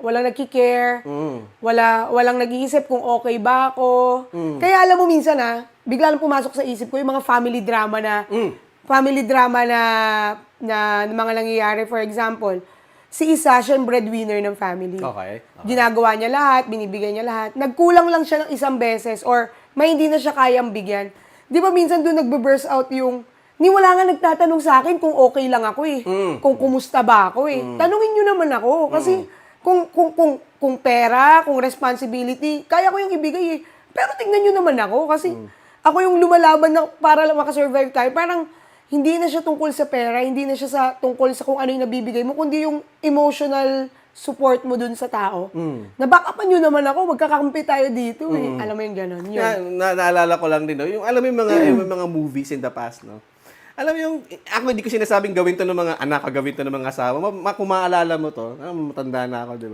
walang nagki-care, walang nag-iisip kung okay ba ako. Mm. Kaya alam mo minsan bigla lang pumasok sa isip ko yung mga family drama na mga nangyayari. For example, si isa, siya yung breadwinner ng family. Okay. Ginagawa niya lahat, binibigay niya lahat. Nagkulang lang siya ng isang beses or may hindi na siya kayang bigyan. Di ba minsan doon nagbe-burst out yung, wala nga nagtatanong sa akin kung okay lang ako eh. Kung kumusta ba ako eh. Tanungin niyo naman ako. Kasi kung pera, kung responsibility, kaya ko yung ibigay eh. Pero tignan niyo naman ako kasi ako yung lumalaban na para lang makasurvive tayo. Parang hindi na siya tungkol sa pera, hindi na siya tungkol sa kung ano yung nabibigay mo, kundi yung emotional support mo dun sa tao. Na-back upan nyo naman ako, magkakampi tayo dito eh. Alam mo yung gano'n. Naalala ko lang din, no? Yung, alam mo yung mga movies in the past, no? Alam mo yung, ako hindi ko sinasabing gawin to ng mga anak, gawin to ng mga asawa. Kung maalala mo to, matanda na ako, di ba?